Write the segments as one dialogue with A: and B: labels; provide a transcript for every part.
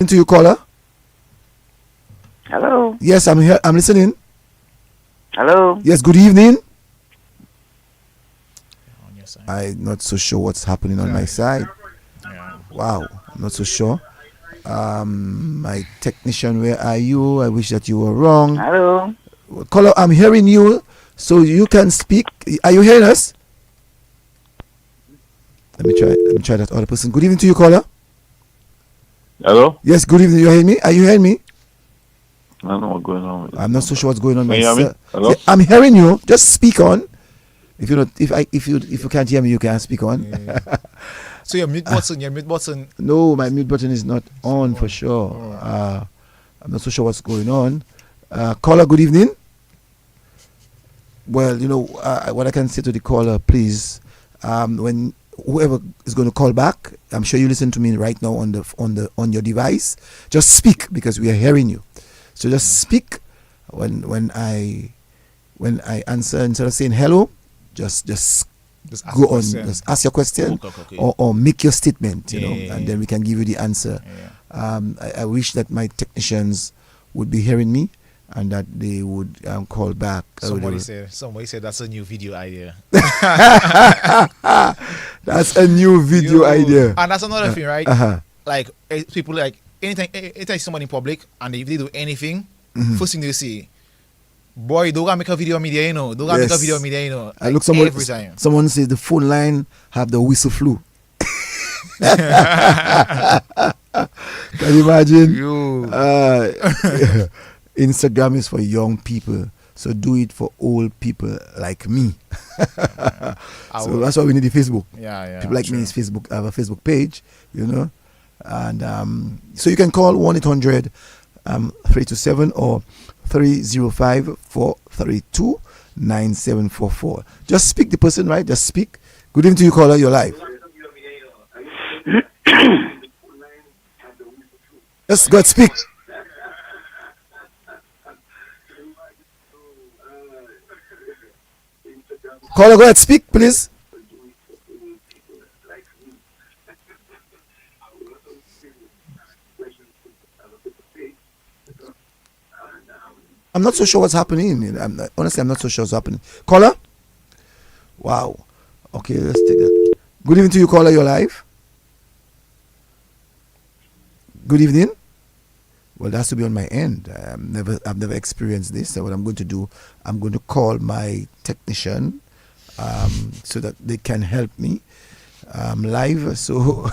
A: Into you, caller.
B: Hello.
A: Yes, I'm here. I'm listening.
B: Hello.
A: Yes, good evening.
C: On your side.
A: I'm not so sure what's happening on my side.
C: Yeah.
A: Wow, I'm not so sure. My technician, where are you? I wish that you were wrong.
B: Hello.
A: Caller, I'm hearing you, so you can speak. Are you hearing us? Let me try that other person. Good evening to you, caller.
D: Hello?
A: Yes, good evening. You hear me? Are you hearing me?
D: I don't know what's going on.
A: I'm not so sure what's going on.
D: Can you hear me? Hello?
A: Yeah, I'm hearing you. Just speak on. If you can't hear me, you can speak on.
C: Yeah. So your mute button.
A: No, my mute button is not on for sure. I'm not so sure what's going on. Caller, good evening. Well, what I can say to the caller, please, when whoever is going to call back, I'm sure you listen to me right now on your device. Just speak because we are hearing you. So just speak when I answer, instead of saying hello, just go on, just ask your question.
C: Okay.
A: Or make your statement,
C: Yeah.
A: and then we can give you the answer.
C: Yeah.
A: I wish that my technicians would be hearing me and that they would call back.
C: Somebody said that's a new video idea.
A: That's a new video idea.
C: And that's another thing, right?
A: Uh-huh.
C: Like people like anytime someone in public and if they do anything, first thing they say, boy, don't go make a video media, Don't go make a video media,
A: I look
C: every time.
A: Someone says the phone line have the whistle flu. Can you imagine? Instagram is for young people, so do it for old people like me. So that's why we need the Facebook.
C: Yeah.
A: People like me is Facebook. I have a Facebook page, and so you can call 1-800-327 or 305-432-9744. Just speak, the person, right? Just speak. Good evening to you, caller. You're live. Just go ahead, speak. Caller, go ahead, speak, please. I'm not so sure what's happening. Honestly, I'm not so sure what's happening. Caller? Wow. Okay, let's take that. Good evening to you, caller. You're live. Good evening. Well, that has to be on my end. I've never experienced this. So what I'm going to do, I'm going to call my technician so that they can help me live. So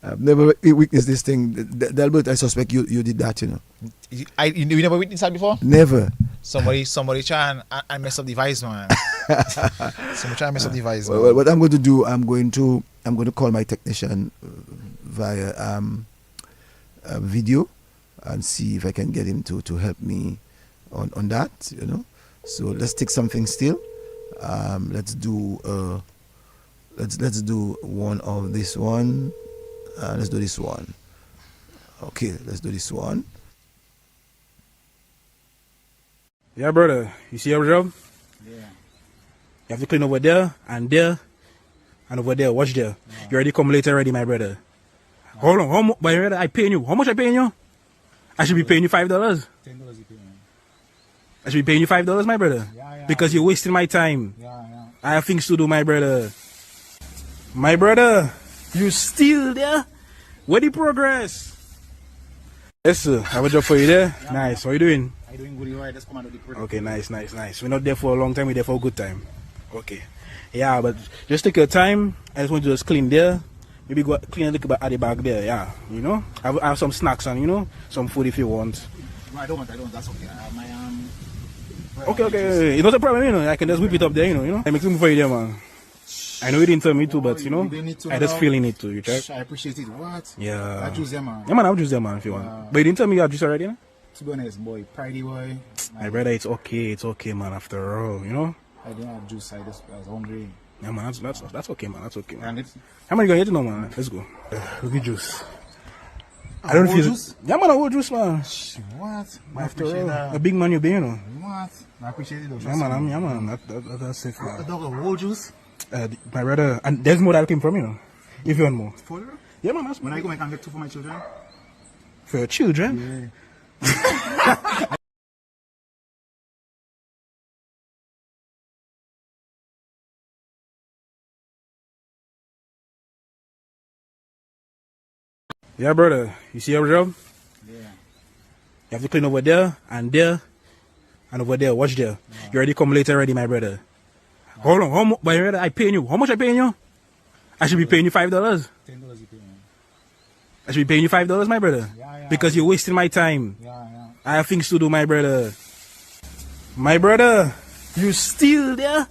A: I've never witnessed this thing. Delbert, I suspect you did that,
C: You never witnessed that before?
A: Never.
C: Somebody try and mess up the device, man. Somebody try and mess up the device.
A: Well, what I'm going to do, I'm going to call my technician via video and see if I can get him to help me on that. So let's take something still. Let's do let's do one of this one. Let's do this one. Okay, let's do this one.
E: Yeah, brother. You see your job?
C: Yeah.
E: You have to clean over there and over there. Watch there. You already come late already, my brother. Hold on. How much? My brother, I paying you. How much I paying you? I should be paying you $5.
C: $10 you pay, man.
E: I should be paying you $5, my brother.
C: Yeah.
E: Because you're wasting my time.
C: Yeah.
E: I have things to do, my brother. My brother, you still there? Where the progress? Yes, sir. I have a job for you there.
C: Yeah,
E: Nice. What are you doing?
C: I doing good. I just come and do the project.
E: Okay, nice. We're not there for a long time. We're there for a good time. Okay. Yeah, but just take your time. I just want you to just clean there. Maybe go clean a little bit at the back there. Yeah, I have some snacks and some food if you want.
C: No, I don't. That's okay.
E: Okay. It's not a problem, I can just whip it up there, I make something for you there, man. I know you didn't tell me to, but I just feeling it too. You check?
C: I appreciate it. What?
E: Yeah.
C: I choose them, man.
E: Yeah, man, I'll choose them, man, if you want. But you didn't tell me you have juice already,
C: To be honest, boy, pridey boy.
E: My brother, it's okay, man. After all,
C: I didn't have juice. I was hungry.
E: Yeah, man, that's okay, man.
C: And
E: How many gonna get now, man? Let's go. Look at juice. I don't feel
C: juice?
E: Yeah, man, I want juice, man.
C: What?
E: After all, a big man you be,
C: What? I appreciate it.
E: Yeah, man, that's it, man.
C: A dog of whole juice?
E: My brother, and there's more that came from, If you want more.
C: For real?
E: Yeah, man, that's
C: When I go, I can get 2 for my children.
E: For your children? Yeah, brother. You see your job?
C: Yeah.
E: You have to clean over there, and over there. Watch there. You already come late already, my brother. Hold on. How much? My brother, I paying you. How much I paying you? I should be paying you $5.
C: $10 you pay, man.
E: I should be paying you $5, my brother.
C: Yeah.
E: Because you're wasting my time.
C: Yeah.
E: I have things to do, my brother. My brother, you still there?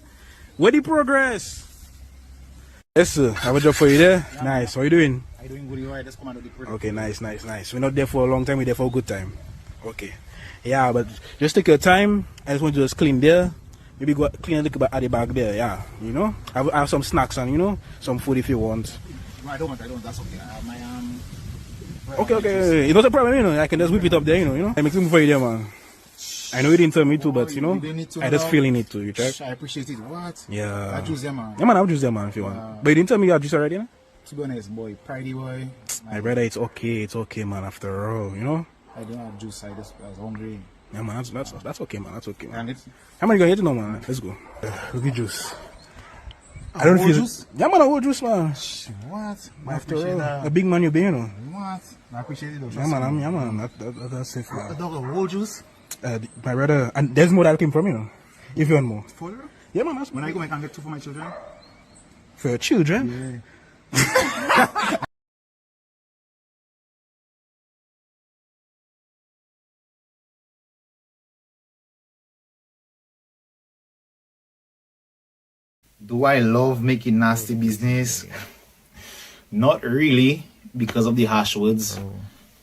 E: Where the progress? Yes, sir. I have a job for you there.
C: Yeah,
E: Nice. How you doing?
C: I doing good. You alright? Just come and do the project.
E: Okay, nice. We're not there for a long time. We're there for a good time. Okay. Yeah, but just take your time. I just want you to just clean there. Maybe go clean a little bit at the back there. Yeah, you know. I have some snacks and some food if you want.
C: No, I don't. That's okay.
E: Okay. It's not a problem, I can just whip it up there, I make something for you there, man. I know you didn't tell me to, but I just feeling it too. You check?
C: I appreciate it. What?
E: Yeah.
C: I choose them, man.
E: Yeah, man, I'll juice them, man, if you want. But you didn't tell me you have juice already,
C: To be honest, boy, Pridey boy.
E: My brother, it's okay, man, after all,
C: I don't have juice. I was hungry.
E: Yeah, man, that's okay, man, that's okay, man.
C: And it's
E: How many gonna get to know, man? Let's go. Look at juice. I don't feel
C: juice?
E: Yeah, man, I want juice, man.
C: What?
E: After all, a big man you be,
C: What? I appreciate it.
E: Yeah, man, that's safe,
C: A
E: man.
C: dog of whole juice?
E: My brother, and there's more that came from, if you want more.
C: For real?
E: Yeah, man, that's
C: When I go, I can get two for my children.
E: for your children.
C: Do I love making nasty business? Not really, because of the harsh words.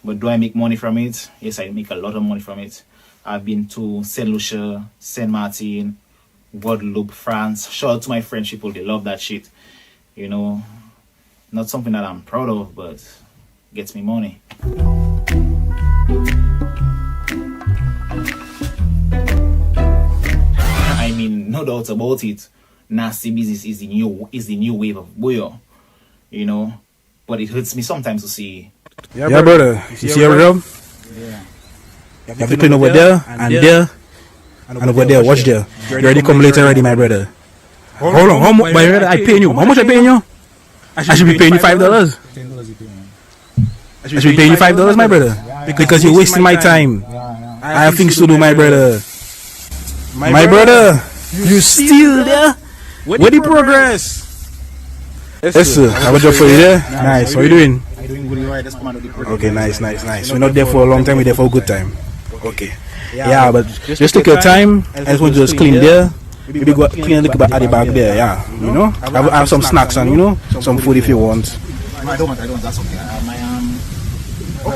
C: But do I make money from it? Yes, I make a lot of money from it. I've been to Saint Lucia, Saint Martin, Guadeloupe, France. Shout out to my French people, they love that shit. Not something that I'm proud of, but gets me money. I mean, no doubt about it. Nasty business is the new wave of boyo, But it hurts me sometimes to see.
E: Yeah, brother. You see your job?
C: Yeah.
E: You have to clean over there, and over there. Watch there. You already come late already, my brother. Hold on. How much? My brother, I paying you. How much I paying you? I should be paying you $5.
C: $10 you pay, man.
E: I should be paying you $5, my brother. Because you're wasting my time. I have things to do, my brother. My brother, you still there? Where the progress? Yes, sir. I have a job for you there. Nice. How you doing?
C: I doing good. You alright? Just come and do the project.
E: Okay, nice. We're not there for a long time. We're there for a good time. Okay. Yeah, but just take your time. I just want you to just clean there. Maybe go clean a little bit at the back there. Yeah, I have some snacks and some food if you want.
C: No, I don't. That's okay.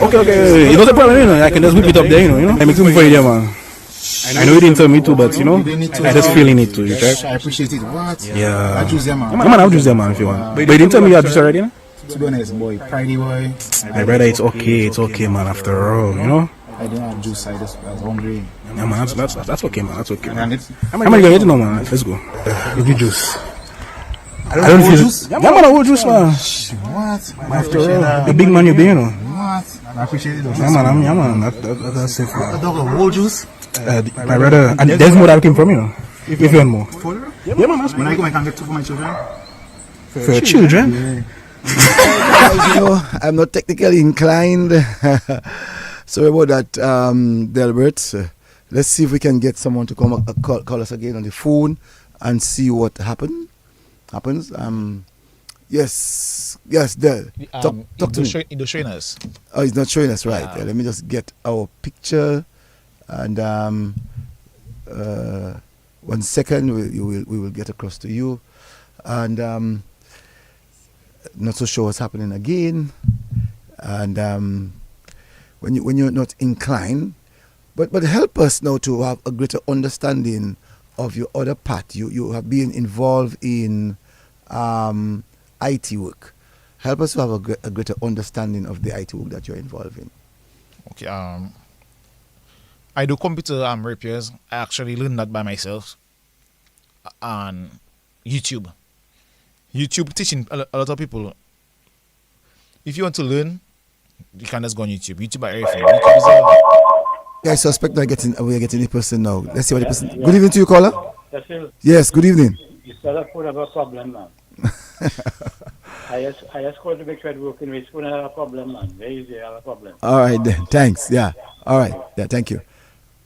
E: Okay. It's not a problem, I can just whip it up there, I make something for you there, man. I know you didn't tell me to, but I just feeling it too. You check?
C: I appreciate it. What?
E: Yeah.
C: I choose them, man.
E: Yeah, man, I'll juice them, man, if you want. But you didn't tell me you have juice already,
C: To be honest, boy, Pridey boy.
E: My brother, it's okay, man, after all,
C: I don't have juice. I was hungry.
E: Yeah, man, that's okay, man, that's okay.
C: And it's
E: How many gonna get to know, man? Let's go. Look at juice.
C: I don't
E: feel
C: juice.
E: Yeah, man, I want juice, man.
C: What?
E: After all, the big man you be,
C: What? I appreciate it.
E: Yeah, man, that's safe,
C: A
E: man.
C: dog of whole juice?
E: My brother, and there's more that came from, if you want more.
C: For real?
E: Yeah, man,
C: When I go, I can get two for my children.
E: for your children.
A: I'm not technically inclined. Sorry about that, Delbert. Let's see if we can get someone to come call us again on the phone and see what happens. Yes, Del. Talk to me.
C: In the showing us.
A: Oh, he's not showing us, right?
C: Yeah.
A: Let me just get our picture, and 1 second, we will get across to you, and not so sure what's happening again, and when you're not inclined, but help us now to have a greater understanding of your other part. You have been involved in IT work. Help us to have a greater understanding of the IT work that you're involved in.
C: Okay. I do computer repairs. I actually learned that by myself on YouTube. YouTube teaching a lot of people. If you want to learn,
F: You can just go on YouTube. YouTube are everything. YouTube is a...
A: Yeah, I suspect we're getting the person now. Let's see what the person. Good evening to you, caller. Yes, good evening.
G: You still have phone have a problem, man. I just called to make sure it working. We phone have a problem, man. Very easy, have a problem.
A: All right then. Thanks. Yeah. All right. Yeah. Thank you.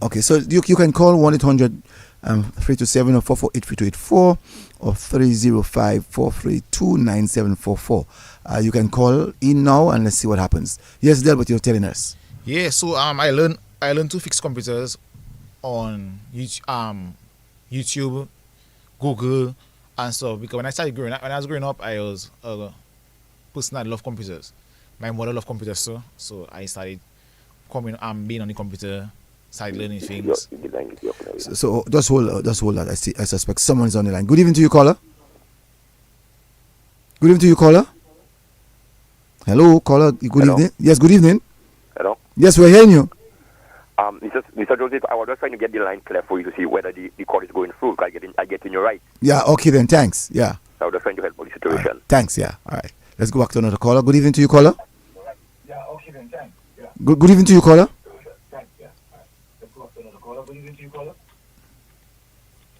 A: Okay. So you can call 1-800-327 or 448-3284 or 305-432-9744. You can call in now and let's see what happens. Yes, Delbert, you're telling us.
F: Yeah. So I learned to fix computers on YouTube, Google, and stuff. Because when I was growing up, I was a person that loved computers. My mother loved computers too, so I started being on the computer, started learning things.
A: So just hold that. I suspect someone is on the line. Good evening to you, caller. Good evening to you, caller. Hello, caller. Good evening. Yes, good evening.
H: Hello.
A: Yes, we're hearing you.
H: Mr. Joseph, I was just trying to get the line clear for you to see whether the call is going through. I get in your right.
A: Yeah, okay then, thanks. Yeah.
H: I was just trying to help with the situation.
A: Right. Thanks, yeah. All right. Let's go back to another caller. Good evening to you, caller.
H: Yeah, okay then, thanks. Yeah.
A: Good evening to you, caller.
H: Thanks, yeah. All right. Let's go back to another caller. Good evening to you, caller.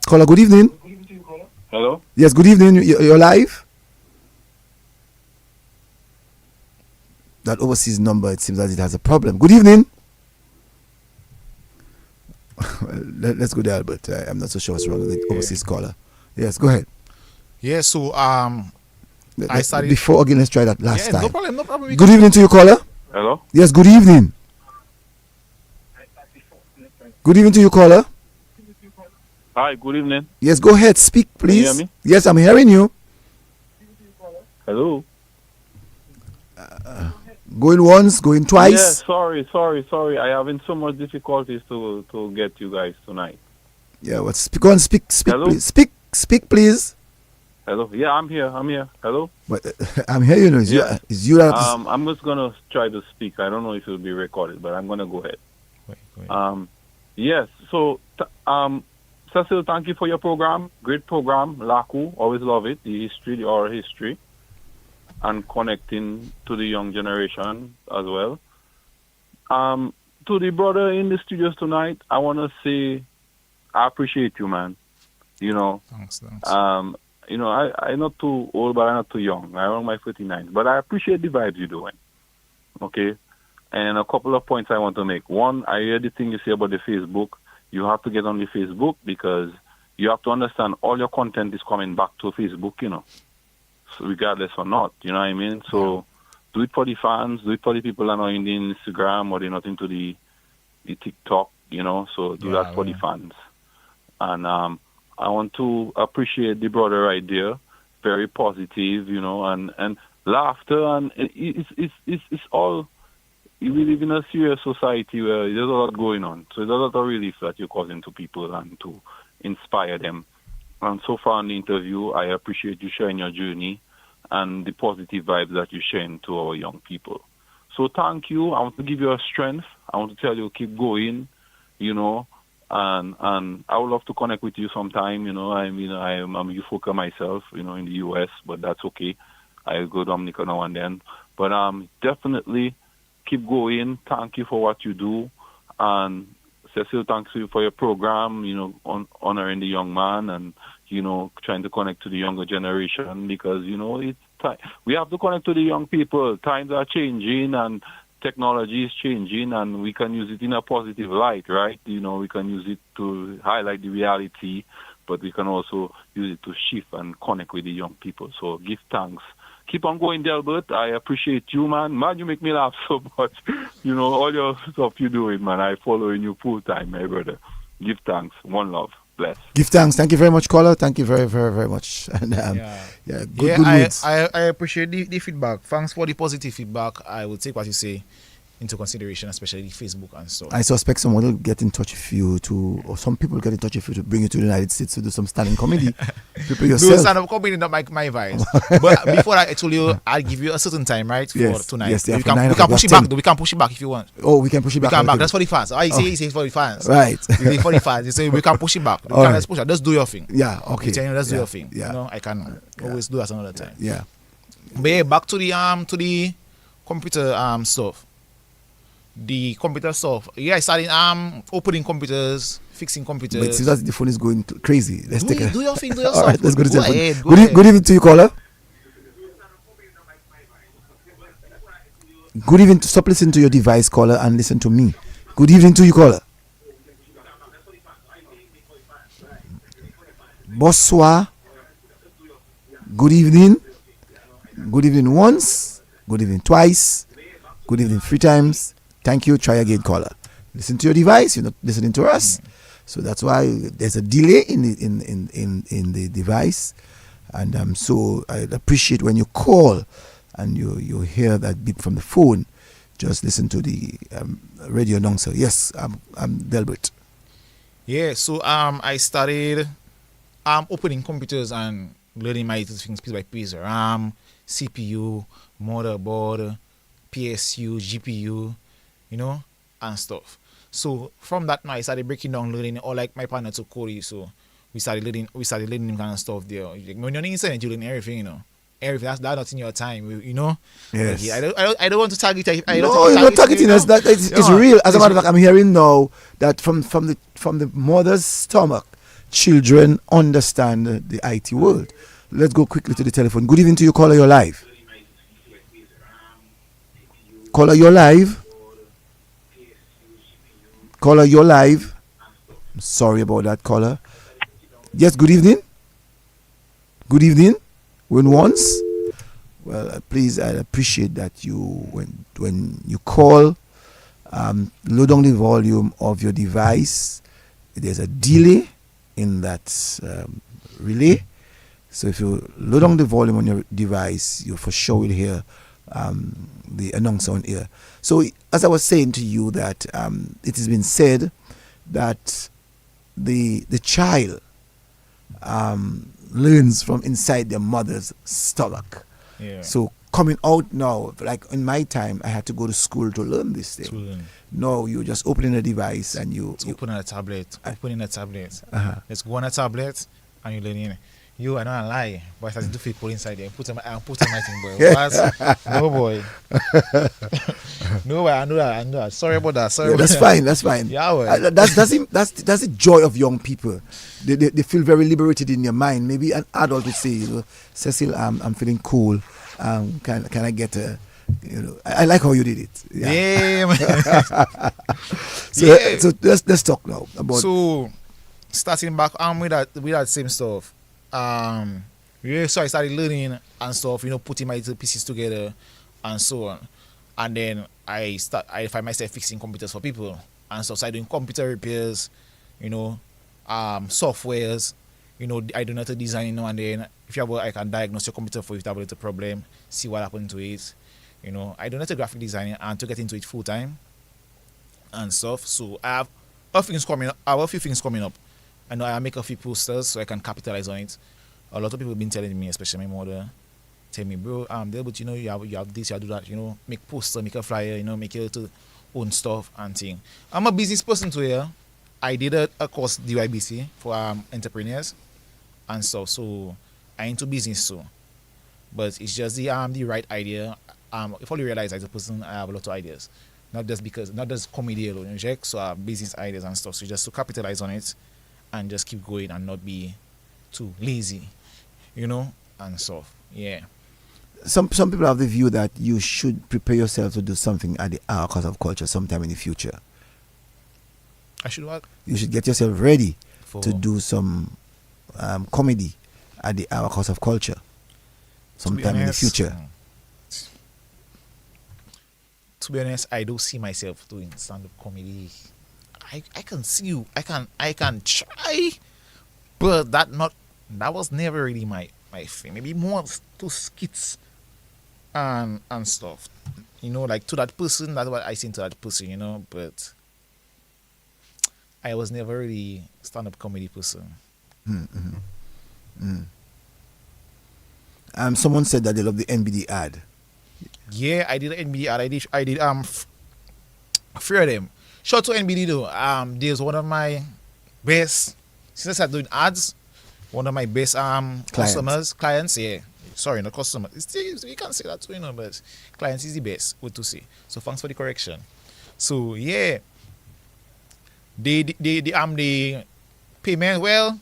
A: Caller, good evening.
H: Good evening to you, caller.
D: Hello?
A: Yes, good evening. You're live? That overseas number, it seems that it has a problem. Good evening. Let's go there, Albert. I'm not so sure what's wrong with the overseas caller. Yes, go ahead.
F: Yeah, so I started
A: before again. Let's try that last time.
F: No problem.
A: Good evening to you, caller.
D: Hello?
A: Yes, good evening. Good evening to you, caller.
D: Hi, good evening.
A: Yes, go ahead. Speak, please.
D: Can you hear me?
A: Yes, I'm hearing you.
D: Hello?
A: Going once, going twice.
D: Yeah, sorry. I having so much difficulties to get you guys tonight.
A: Yeah, what? Go on, speak,
D: Hello?
A: please. Speak, please.
D: Hello? Yeah, I'm here. Hello?
A: But I'm hearing you. It's you that
D: I'm just gonna try to speak. I don't know if it will be recorded, but I'm gonna go ahead. Yes. So, Cecil, thank you for your program. Great program, Lakou. Always love it. The oral history, and connecting to the young generation as well. To the brother in the studios tonight, I want to say I appreciate you, man. You know,
F: Thanks.
D: I'm not too old, but I'm not too young. I'm around my 49, but I appreciate the vibes you're doing. Okay, and a couple of points I want to make. One, I hear the thing you say about the Facebook. You have to get on the Facebook because you have to understand all your content is coming back to Facebook. You know, so regardless or not, you know what I mean. So do it for the fans, do it for the people that are not in the Instagram or they're not into the TikTok. You know, so do that for the fans. And I want to appreciate the brother right there. Very positive, you know, and laughter, and it's all. We live in a serious society where there's a lot going on. So there's a lot of relief that you're causing to people and to inspire them. And so far in the interview, I appreciate you sharing your journey and the positive vibes that you're sharing to our young people. So thank you. I want to give you a strength. I want to tell you, keep going, you know. And I would love to connect with you sometime, you know. I'm a Ufoka myself, you know, in the US, but that's okay. I go to Dominica now and then. But definitely keep going. Thank you for what you do. And Cecil, thanks you for your program, you know, honoring the young man and, you know, trying to connect to the younger generation because, you know, it's time. We have to connect to the young people. Times are changing and technology is changing and we can use it in a positive light, right? You know, we can use it to highlight the reality, but we can also use it to shift and connect with the young people. So give thanks. Keep on going, Delbert. I appreciate you, man. Man, you make me laugh so much. You know, all your stuff you're doing, man. I following you full time, my brother. Give thanks. One love. Bless.
A: Give thanks. Thank you very much, caller. Thank you very, very, very much. And good words.
F: I appreciate the feedback. Thanks for the positive feedback. I will take what you say into consideration, especially Facebook and stuff.
A: I suspect someone will get in touch with you or some people will get in touch with you to bring you to the United States to do some stand-up comedy. Prepare yourself.
F: Do stand-up comedy, not my vibes. But before I told you, I'll give you a certain time, right, for tonight.
A: Yes,
F: we can push it back. We can push it back if you want.
A: Oh, we can push it back.
F: We can back. That's for the fans. You say for the fans.
A: Right.
F: You say for the fans. You say we can push it back. We can just push it. Just do your thing.
A: Yeah. Okay.
F: Let's do your thing.
A: Yeah.
F: You know, I can always do that another time.
A: Yeah.
F: But yeah, back to the computer stuff. The computer stuff. Yeah, I started opening computers, fixing computers.
A: But it seems that the phone is going crazy. Let's
F: do your thing, do your stuff.
A: All right, let's go to the telephone.
F: Ahead,
A: Good evening to you, caller. Good evening. Stop listening to your device, caller, and listen to me. Good evening to you, caller. Bonsoir. Good evening. Good evening once. Good evening twice. Good evening 3 times. Thank you. Try again, caller. Listen to your device. You're not listening to us, so that's why there's a delay in the device. And so I appreciate when you call and you hear that beep from the phone. Just listen to the radio announcer. Yes, I'm Delbert.
F: Yeah. So I started opening computers and learning my things piece by piece. RAM, CPU, motherboard, PSU, GPU, and stuff. So from that now I started breaking down learning, or like my partner took Corey, so we started learning kind of stuff there. Like, when you're on the internet, you learn everything, everything. That's not in your time,
A: Yes.
F: Like, I don't want to target.
A: No, you're not targeting us. It's real. As a matter of fact, I'm hearing now that from the mother's stomach, children understand the IT world. Let's go quickly to the telephone. Good evening to you, caller. You're live. Caller, you're live. Caller, you're live. I'm sorry about that, caller. Yes, good evening. Good evening. When once. Well, please, I appreciate that you, when you call, low down the volume of your device. There's a delay in that relay. So if you low down the volume on your device, you for sure will hear the announcer on air. So as I was saying to you that it has been said that the child learns from inside their mother's stomach.
F: Yeah.
A: So coming out now, like in my time, I had to go to school to learn this thing. No, you just opening a device and you
F: opening a tablet.
A: Uh-huh.
F: Let's go on a tablet and you learning. I don't lie, but I do people inside there. Put in my thing, boy. No, boy. No, I know that. Sorry about that.
A: That's fine.
F: Yeah, well.
A: That's the joy of young people. They feel very liberated in their mind. Maybe an adult would say, Cecil, I'm feeling cool. Can I get a, I like how you did it.
F: Yeah, man.
A: So let's talk now about.
F: So starting back with that same stuff. So I started learning and stuff, putting my little pieces together and so on. And then I find myself fixing computers for people and stuff. So I doing computer repairs, softwares, I do not design and then if you have I can diagnose your computer for if you have a little problem, see what happened to it. I do not graphic design and to get into it full time and stuff. So I have a few things coming up. I know I make a few posters so I can capitalize on it. A lot of people have been telling me, especially my mother, tell me, bro, but you have this, you have do that, make poster, make a flyer, make your little own stuff and thing. I'm a business person too here. I did a course DYBC for entrepreneurs and stuff, so I into business too. But it's just the right idea. If only realize as a person I have a lot of ideas. Not just comedy alone, so I have business ideas and stuff. So just to capitalize on it and just keep going and not be too lazy, and stuff. Yeah.
A: Some people have the view that you should prepare yourself to do something at the Our Cause of Culture sometime in the future.
F: I should what?
A: You should get yourself ready to do some comedy at the Our Cause of Culture sometime in the future.
F: To be honest, I do see myself doing stand-up comedy. I can see you. I can try, but that was never really my thing. Maybe more to skits and stuff. Like to that person. That's what I seen to that person. But I was never really stand-up comedy person.
A: Someone said that they love the NBD ad.
F: Yeah, I did an NBD ad. I did three of them. Shout out to NBD though. There's one of my best, since I started doing ads, one of my best clients, yeah. Sorry, not customer. It's still, you can't say that too, but clients is the best. What to say? So thanks for the correction. So yeah, the payment, well,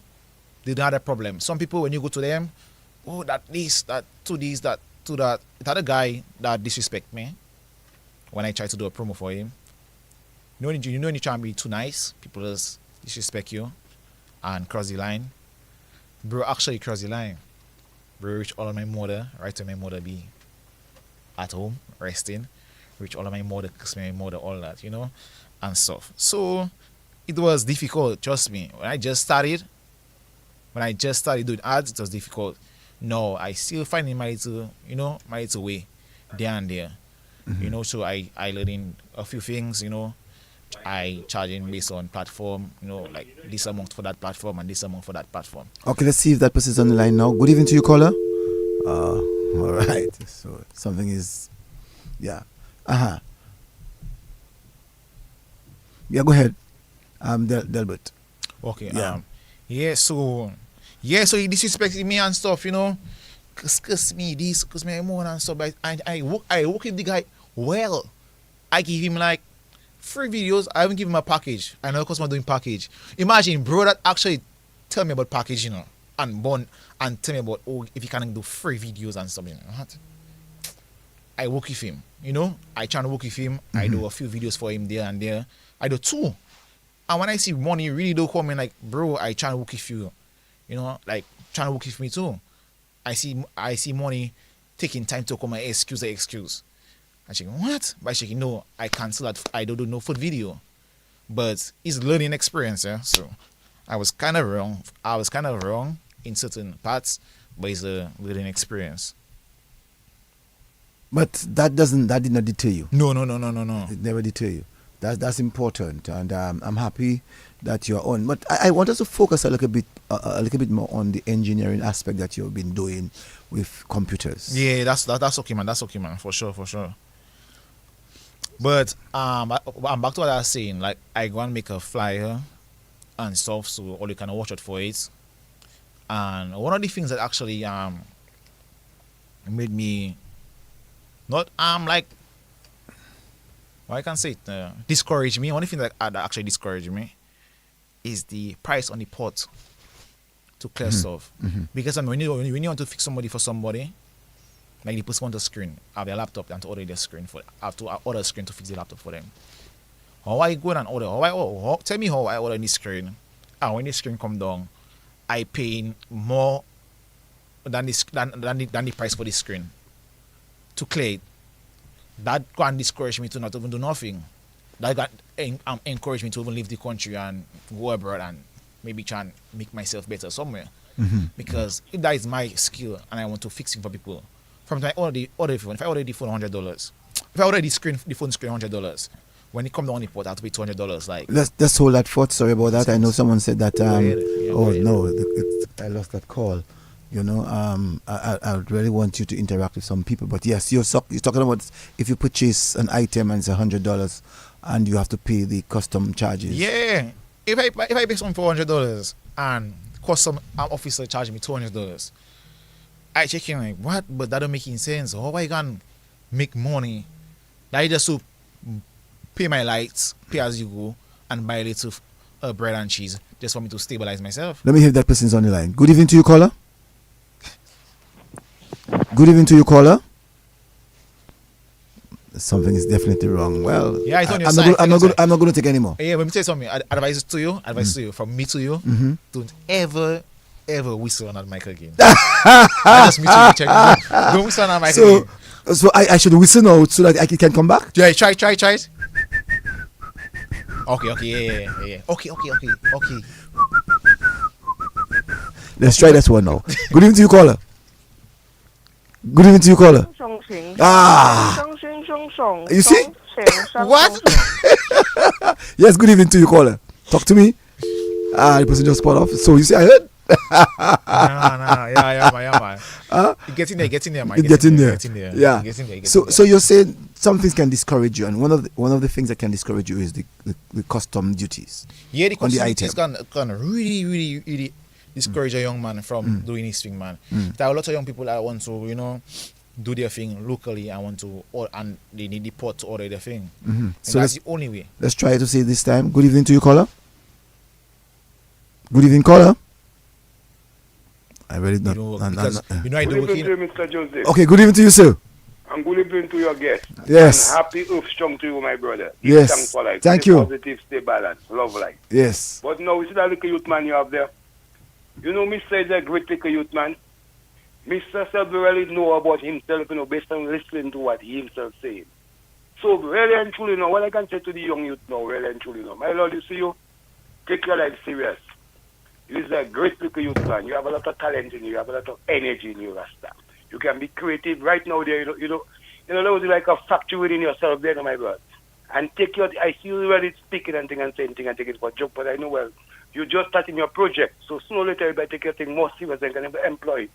F: they don't have a problem. Some people when you go to them, oh, that this, that to this, that to that. That a guy that disrespect me when I try to do a promo for him. When you try to be too nice, people just disrespect you and cross the line. Bro, actually cross the line. Bro, reach all of my mother, right to my mother be at home, resting. Reach all of my mother, kiss my mother, all that, and stuff. So it was difficult, trust me. When I just started doing ads, it was difficult. No, I still finding my little way there and there. So I learning a few things, I charging based on platform, like this amount for that platform and this amount for that platform.
A: Okay, let's see if that person's on the line now. Good evening to you, caller. All right. So something is, yeah. Yeah, go ahead. Delbert.
F: Okay.
A: Yeah.
F: So he disrespected me and stuff, Cuss me this, cuss me more and stuff. But I work with the guy well. I give him like 3 videos. I haven't given him a package. I know the customer doing package. Imagine, bro, that actually tell me about package, and bond and tell me about if you can do 3 videos and something. What? I work with him, I try to work with him. I do a few videos for him there and there. I do 2. And when I see money really do come in, like, bro, I try to work with you, like trying to work with me too. I see money taking time to come and excuse. And she go, what? But she go, no, I cancel that. I don't do no food video. But it's learning experience, yeah. So I was kind of wrong in certain parts, but it's a learning experience.
A: But that did not deter you.
F: No.
A: It never deter you. That's important, and I'm happy that you're on. But I want us to focus a little bit more on the engineering aspect that you've been doing with computers.
F: Yeah, that's okay, man. That's okay, man. For sure. But I'm back to what I was saying. Like, I go and make a flyer and stuff, so all you can watch out for it. And one of the things that actually made me not like, well, I can say it, discourage me. One of the things that actually discouraged me is the price on the pot to clear stuff. Because when you want to fix somebody for somebody, like the person on the screen, have their laptop and to order their screen have to order a screen to fix the laptop for them. How I go and order? Tell me how I order this screen. And when the screen come down, I pay more than the price for the screen to clear it. That can discourage me to not even do nothing. That can encourage me to even leave the country and go abroad and maybe try and make myself better somewhere. Because if that is my skill and I want to fix it for people, from time I order the phone, if I order the phone $100, if I order the phone screen $100, when it comes down the port, I have to pay $200. Like,
A: let's hold that thought. Sorry about that. I know someone said that. I lost that call. I really want you to interact with some people. But yes, you're talking about if you purchase an item and it's $100 and you have to pay the custom charges.
F: Yeah. If I pay something for $100 and custom officer charging me $200, I check in like, what? But that don't make any sense. How I can make money? I just to pay my lights, pay as you go, and buy a little bread and cheese just for me to stabilize myself.
A: Let me hear if that person's on the line. Good evening to you, caller. Good evening to you, caller. Something is definitely wrong. Well,
F: yeah, it's on your
A: I'm
F: side.
A: not going to take any more.
F: Yeah, let me tell you something. Advice to you, from me to you. Don't ever whistle on that mic again. That's me to you. Check it. Don't whistle on that mic again.
A: So I should whistle now so that I can come back?
F: Yeah, try it. Okay, yeah. Okay.
A: Let's try that one now. Good evening to you, caller. Good evening to you, caller. You see?
F: What?
A: Yes, good evening to you, caller. Talk to me. The person just spot off. So you see, I heard.
F: Yeah, man. Get in there, man.
A: Get in there. Yeah.
F: Get in there.
A: So you're saying some things can discourage you, and one of the things that can discourage you is the custom duties.
F: Yeah, the
A: on the
F: custom
A: item.
F: duties can really discourage a young man from doing his thing, man. There are a lot of young people that want to, you know, do their thing locally and they need the port to order their thing.
A: So
F: that's the only way.
A: Let's try to say this time. Good evening to you, caller. Good evening, caller. I really don't.
F: You know I do
I: good evening to you, Mr. Joseph.
A: Okay, good evening to you, sir.
I: And good evening to your guest.
A: Yes.
I: And happy Earth Strong to you, my brother.
A: Yes.
I: Thanks for life.
A: Thank
I: Stay
A: you.
I: Positive, stay balanced, love life.
A: Yes.
I: But now, we see that little youth man you have there. You know, Mr. is a great little youth man. Mr. Self really know about himself, you know, based on listening to what he himself saying. So, really and truly, you know, what I can say to the young youth now, really and truly, you know, my Lord, you see you, take your life serious. You is a great little youth man. You have a lot of talent in you. You have a lot of energy in you, Rasta. You can be creative right now there. You know, there was like a factory within yourself there, my brother. And take your, I see you really speaking and saying thing and take it for joke, but I know, well, you just starting your project. So sooner or later, you better take your thing more serious and can employ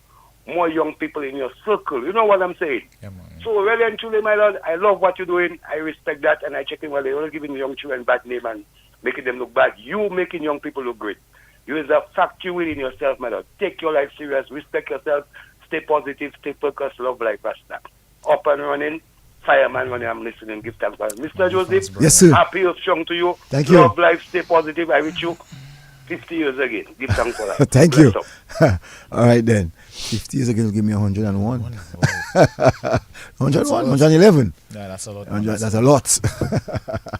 I: more young people in your circle. You know what I'm saying?
F: Yeah, man.
I: So really and truly, my Lord, I love what you're doing. I respect that, and I check in well. They're all giving young children bad name and making them look bad. You making young people look great. You is a factory within yourself, my Lord. Take your life serious, respect yourself, stay positive, stay focused, love life, Rasta. Up and running, fireman running, I'm listening, give thanks. Mr. Joseph,
A: Yes, sir.
I: happy or strong to you.
A: Thank you.
I: Love life, stay positive. I wish you 50 years again. Give thanks for that.
A: Thank you.
I: Bless up.
A: All right then. 50 years ago, give me 101. 101, 111.
F: Yeah, that's a lot.
A: 100, that's a lot.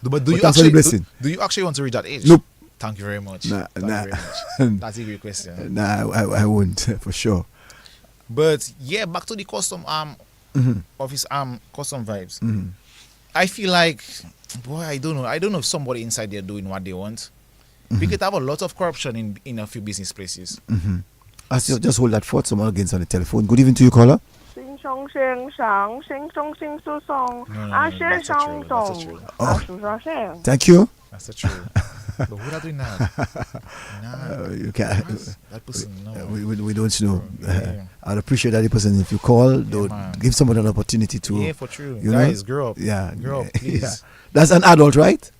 F: But do you
A: thanks for the
F: actually
A: blessing.
F: do you actually want to reach that age?
A: Nope.
F: Thank you very much.
A: Nah,
F: Thank
A: nah.
F: you very much. That's a great question.
A: Nah, I won't for sure.
F: But yeah, back to the custom office custom vibes. I feel like, boy, I don't know if somebody inside there doing what they want. We could have a lot of corruption in a few business places.
A: Just hold that thought. Someone against on the telephone. Good evening to you, caller.
F: No, that's the truth.
A: Thank you.
F: That's the truth. But who are doing that? Nah,
A: You can't.
F: that person, no.
A: We don't know.
F: Yeah.
A: I'd appreciate that person if you call. Don't
F: man.
A: give someone an opportunity to.
F: Yeah, for true.
A: You
F: Guys,
A: know?
F: grow up.
A: Yeah.
F: Grow up, please.
A: Yeah. That's an adult, right?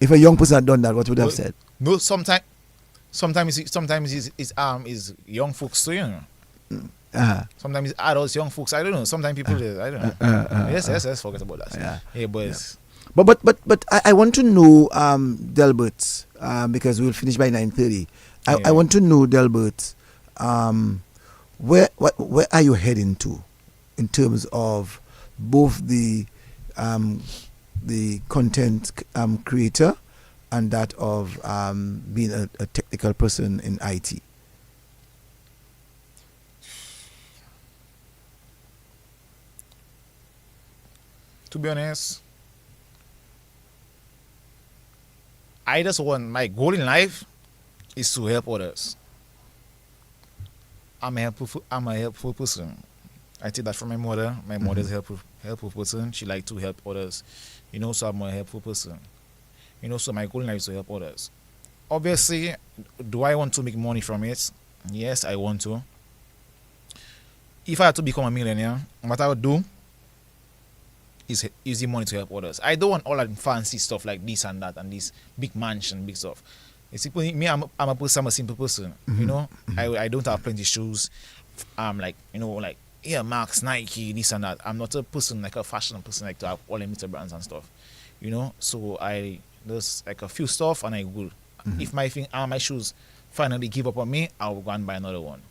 A: If a young person had done that, what would they have said?
F: No, sometimes it's young folks too, you know. Sometimes it's adults, young folks. I don't know. Sometimes people, I don't know. Yes. Forget about that. Yeah, but.
A: Yeah. But I want to know, Delbert, because we'll finish by 9:30. I want to know, Delbert, where are you heading to, in terms of both the content creator and that of being a technical person in IT?
F: To be honest, I just want, my goal in life is to help others. I'm a helpful person. I take that from my mother. My mother's a helpful person. She likes to help others. You know, so I'm a helpful person. You know, so my goal in life is to help others. Obviously, do I want to make money from it? Yes, I want to. If I had to become a millionaire, what I would do is using money to help others. I don't want all that fancy stuff like this and that and this big mansion, big stuff. It's me, I'm a simple person. You know, I don't have plenty shoes. Like, you know, like Max, Nike, this and that. I'm not a person like a fashion person like to have all limited brands and stuff. You know, so I just like a few stuff and I will. If my shoes finally give up on me, I will go and buy another one.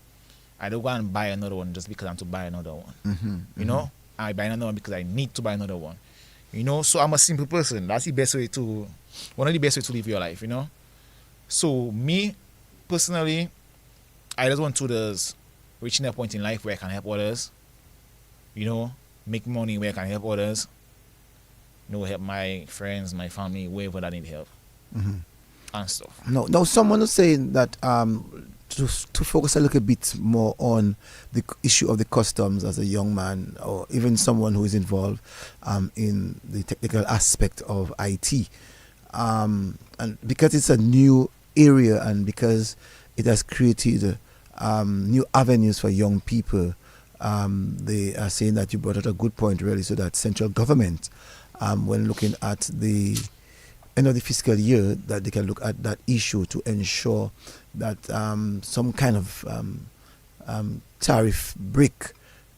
F: I don't go and buy another one just because I'm to buy another one. You know, I buy another one because I need to buy another one. You know, so I'm a simple person. That's the best way to, one of the best way to live your life, you know. So me, personally, I just want to just reaching a point in life where I can help others. You know, make money where I can help others. You know, help my friends, my family, wherever that need help. And stuff.
A: No, someone was saying that to focus a little bit more on the issue of the customs as a young man, or even someone who is involved in the technical aspect of IT, and because it's a new area and because it has created new avenues for young people, they are saying that you brought out a good point, really, so that central government, when looking at the end of the fiscal year that they can look at that issue to ensure that some kind of tariff break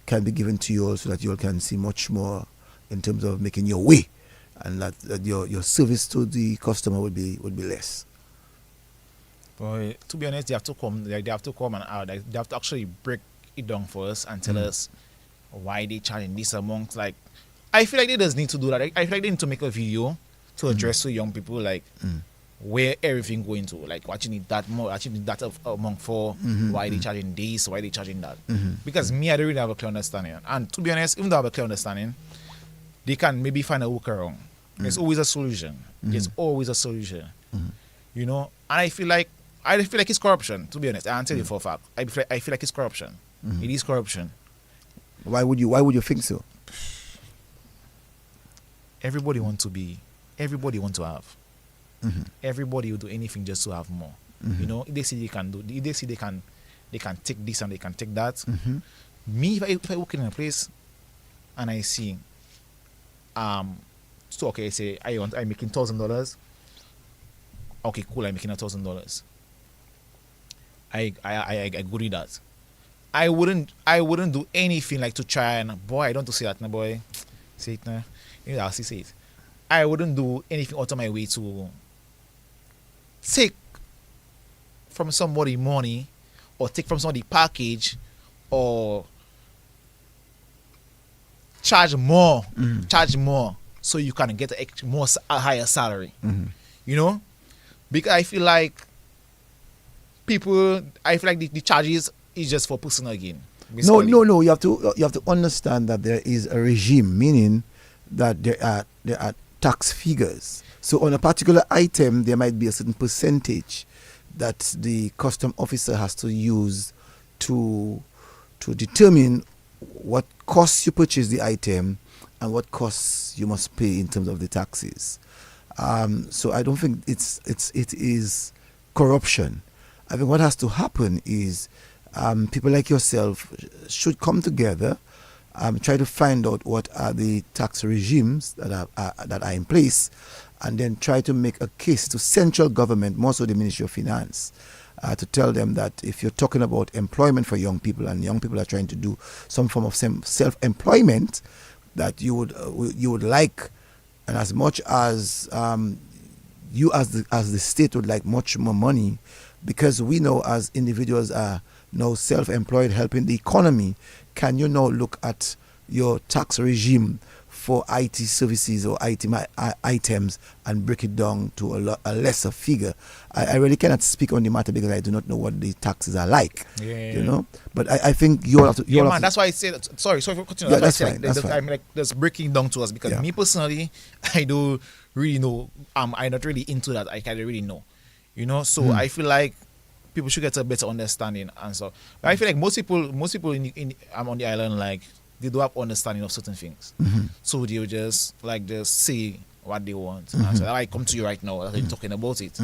A: can be given to you all so that you all can see much more in terms of making your way, and that your service to the customer would be less.
F: But to be honest, they have to come and out. They have to actually break it down for us and tell us why they charging this amount. Like, I feel like they just need to do that. I feel like they need to make a video to address to young people, like where everything going to, like what you need that more, what you need that amount for, why they charging this, why they charging that. Because me, I don't really have a clear understanding. And to be honest, even though I have a clear understanding, they can maybe find a workaround. There's always a solution. There's always a solution. You know, and I feel like it's corruption. To be honest, I'll tell you for a fact. I feel like it's corruption. It is corruption.
A: Why would you think so?
F: Everybody want to have. Everybody will do anything just to have more. You know, if they see they can do, if they see they can take this and they can take that. Me, if I work in a place and I see, so okay, say I'm making $1,000. Okay, cool, I'm making $1,000. I agree with that. I wouldn't do anything like to try and, boy, I don't want to say that now, boy. Say it now. I'll say it. I wouldn't do anything out of my way to take from somebody money or take from somebody package or charge more so you can get a higher salary. You know? Because I feel like the charges is just for personal gain.
A: No. You have to understand that there is a regime, meaning that there are tax figures. So on a particular item, there might be a certain percentage that the custom officer has to use to determine what costs you purchase the item and what costs you must pay in terms of the taxes. So I don't think it is corruption. I think what has to happen is people like yourself should come together, try to find out what are the tax regimes that are in place, and then try to make a case to central government, more so the Ministry of Finance, to tell them that if you're talking about employment for young people and young people are trying to do some form of self-employment, that you would like, and as much as you as the state would like much more money, because we know as individuals are now self-employed helping the economy, can you now look at your tax regime for IT services or IT items and break it down to a lesser figure? I really cannot speak on the matter because I do not know what the taxes are like. You know, but I think you all have to.
F: That's why I say that. Sorry for continuing.
A: Yeah, that's fine.
F: I'm like just breaking down to us because me personally, I don't really know. I'm not really into that. I can't really know. You know, so I feel like people should get a better understanding and so. But I feel like most people on the island, like, they do have understanding of certain things. So they'll just say what they want. And so I come to you right now as I'm talking about it.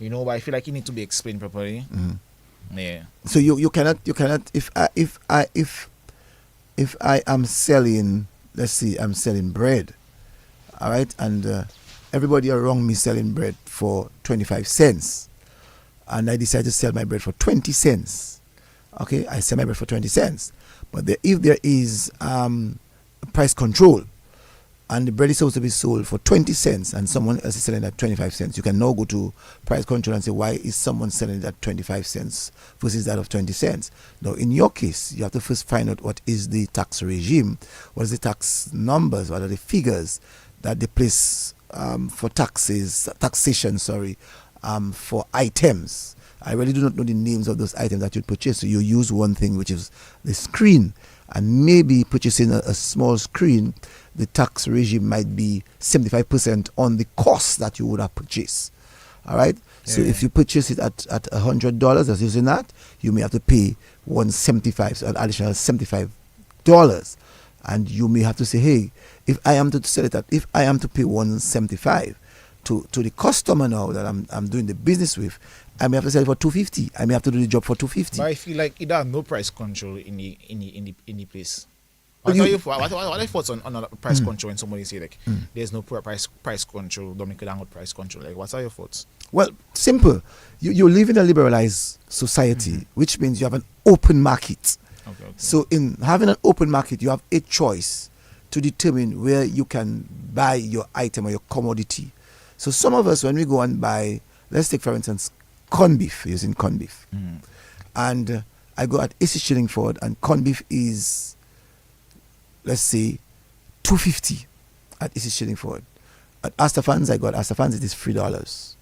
F: You know, but I feel like it need to be explained properly. Yeah. So
A: you cannot if I am selling, let's see, I'm selling bread, all right, and everybody around me selling bread for 25 cents, and I decide to sell my bread for 20 cents. Okay, I sell my bread for 20 cents. But if there is price control and the bread is supposed to be sold for 20 cents and someone else is selling at 25 cents, you can now go to price control and say, why is someone selling it at 25 cents versus that of 20 cents? Now, in your case, you have to first find out what is the tax regime, what is the tax numbers, what are the figures that they place for taxation, for items. I really do not know the names of those items that you purchase. So you use one thing, which is the screen, and maybe purchasing a small screen, the tax regime might be 75% on the cost that you would have purchased. All right. So if you purchase it at $100, as using that, you may have to pay $175, so an additional $75, and you may have to say, hey, if I am to sell it if I am to pay $175 to the customer now that I'm doing the business with, I may have to sell it for $250. I may have to do the job for $250.
F: But I feel like it has no price control in the place. What are your thoughts on price control when somebody say like there's no price control, Dominican language price control? Like, what are your thoughts?
A: Well, simple. You live in a liberalized society, which means you have an open market.
F: Okay.
A: So in having an open market, you have a choice to determine where you can buy your item or your commodity. So some of us, when we go and buy, let's take for instance, corned beef, using corned beef. And I go at 80 shilling for it, and corned beef is, let's say, $2.50 at 80 shilling for it. At Astafans, it is $3.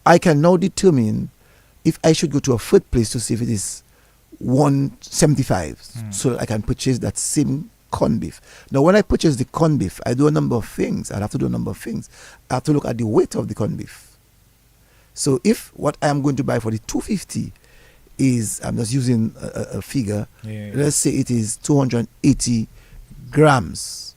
A: I can now determine if I should go to a food place to see if it is $1.75, so that I can purchase that same corned beef. Now, when I purchase the corned beef, I do a number of things. I have to do a number of things. I have to look at the weight of the corned beef. So if what I am going to buy for the $2.50 is, I'm just using a figure, let's say it is 280 grams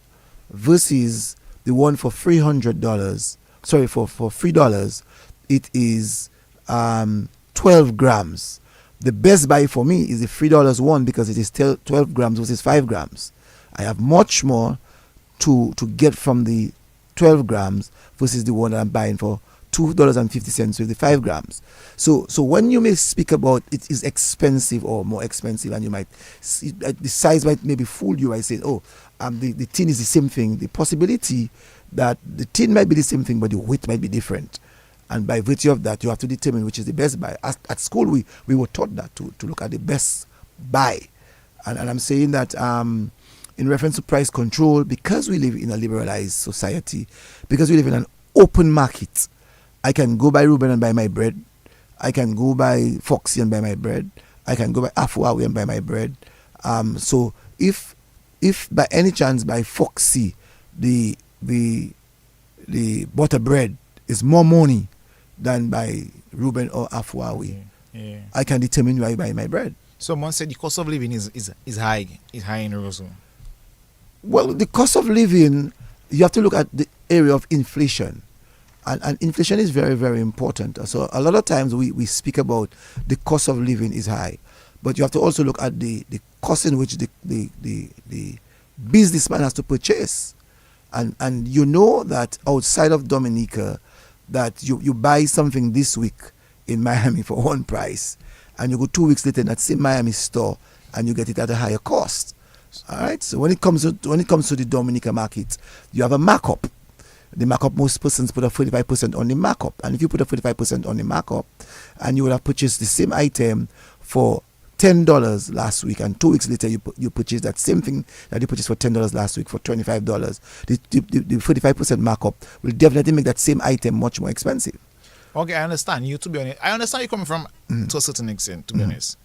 A: versus the one for $300, sorry, for $3, it is 12 grams. The best buy for me is the $3 one because it is still 12 grams versus 5 grams. I have much more to get from the 12 grams versus the one that I'm buying for $2.50 with the 5 grams. So when you may speak about it is expensive or more expensive, and you might see, the size might maybe fool you. I say, the tin is the same thing. The possibility that the tin might be the same thing, but the weight might be different. And by virtue of that, you have to determine which is the best buy. At school, we were taught that to look at the best buy. And I'm saying that in reference to price control, because we live in a liberalized society, because we live in an open market, I can go by Reuben and buy my bread. I can go by Foxy and buy my bread. I can go by Afuawi and buy my bread. So if by any chance by Foxy the butter bread is more money than by Reuben or Afuawi, I can determine where I buy my bread.
F: Someone said the cost of living is high. It's high in Roseau.
A: Well, the cost of living, you have to look at the area of inflation. And inflation is very, very important. So a lot of times we speak about the cost of living is high. But you have to also look at the cost in which the businessman has to purchase. And you know that outside of Dominica, that you buy something this week in Miami for one price, and you go 2 weeks later in that same Miami store and you get it at a higher cost. All right. So when it comes to the Dominica market, you have a markup. The markup, most persons put a 45% on the markup, and if you put a 45% on the markup, and you would have purchased the same item for $10 last week, and 2 weeks later you purchase that same thing that you purchased for $10 last week for $25, the 45% markup will definitely make that same item much more expensive.
F: Okay, I understand you. To be honest, I understand you coming from to a certain extent. To be honest,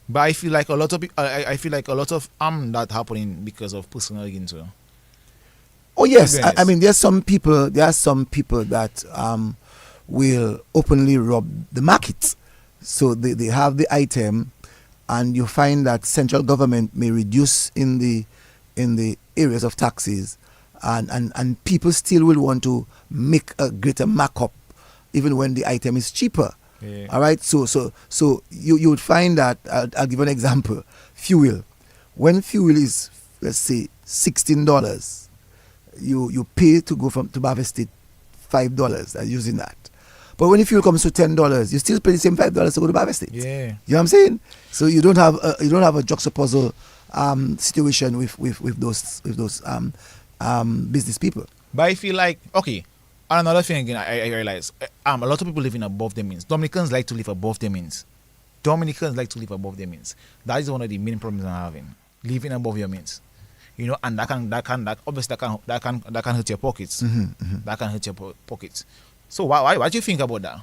F: but I feel like a lot of that happening because of personal gain too.
A: Oh yes, I mean there are some people that will openly rob the market. So they have the item, and you find that central government may reduce in the areas of taxes, and people still will want to make a greater markup even when the item is cheaper.
F: Yeah.
A: All right, so you would find that I'll give an example. Fuel, when fuel is, let's say, $16, you pay to go to Barvey State $5 using that. But when the fuel comes to $10, you still pay the same $5 to go to Barvey State.
F: Yeah.
A: You know what I'm saying? So you don't have a juxtaposal situation with those business people.
F: But I feel like, okay, another thing again, I realize a lot of people living above their means. Dominicans like to live above their means. That is one of the main problems I'm having. Living above your means. You know, and that can hurt your pockets.
A: Mm-hmm.
F: That can hurt your pockets. So what do you think about that?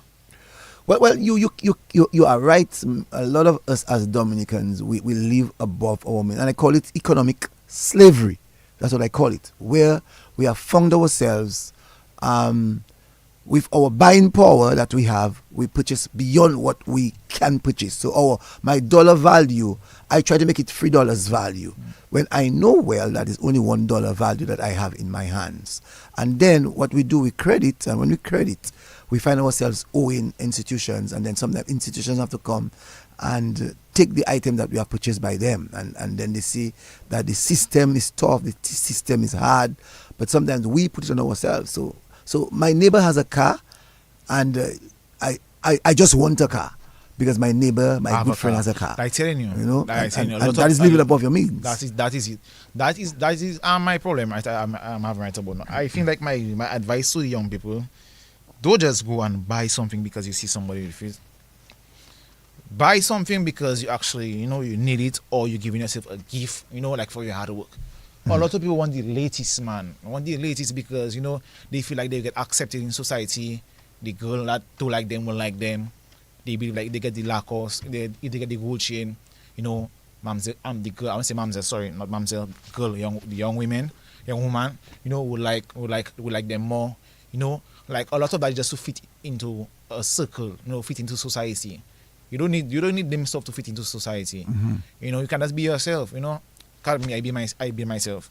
A: Well, you are right. A lot of us as Dominicans, we live above our means, and I call it economic slavery. That's what I call it, where we have found ourselves with our buying power that we have, we purchase beyond what we can purchase. So my dollar value, I try to make it $3 value, when I know well that is only $1 value that I have in my hands. And then what we do, we credit, and when we credit, we find ourselves owing institutions, and then sometimes institutions have to come and take the item that we have purchased by them, and then they see that the system is tough, the system is hard, but sometimes we put it on ourselves. So my neighbor has a car, and I just want a car because my neighbor, my good friend, has a car.
F: I'm telling you,
A: and that is living above your means.
F: That is it. That is my problem. I'm having right about now. I feel like my advice to the young people: don't just go and buy something because you see somebody with it. Buy something because you actually, you need it, or you're giving yourself a gift, like for your hard work. A lot of people want the latest, man. Want the latest because, they feel like they get accepted in society. The girl that don't like them will like them. They believe like they get the Lacoste, they get the gold chain. Mamselle, the girl, I want to say mamselle, sorry, not mamselle, girl, the young woman, would like them more. Like a lot of that just to fit into a circle, fit into society. You don't need them stuff to fit into society.
A: Mm-hmm.
F: You can just be yourself. Call me, I be myself.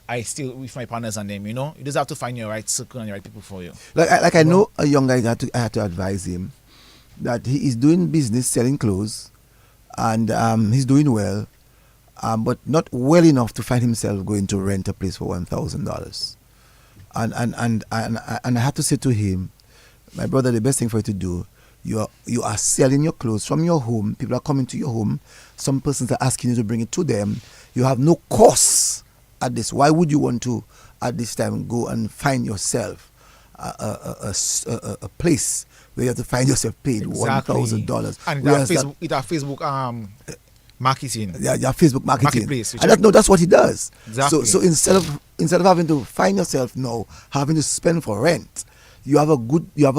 F: I still with my partners and them. You just have to find your right circle and your right people for you.
A: Like I know a young guy I had to advise him that he is doing business selling clothes, and he's doing well, but not well enough to find himself going to rent a place for $1,000. And I had to say to him, my brother, the best thing for you to do. You are selling your clothes from your home. People are coming to your home. Some persons are asking you to bring it to them. You have no cost at this. Why would you want to, at this time, go and find yourself a place where you have to find yourself paid $1,000?
F: And Facebook marketing.
A: Yeah, Facebook marketing.
F: Marketplace.
A: That's what he does.
F: Exactly.
A: So instead of having to find yourself now having to spend for rent, you have a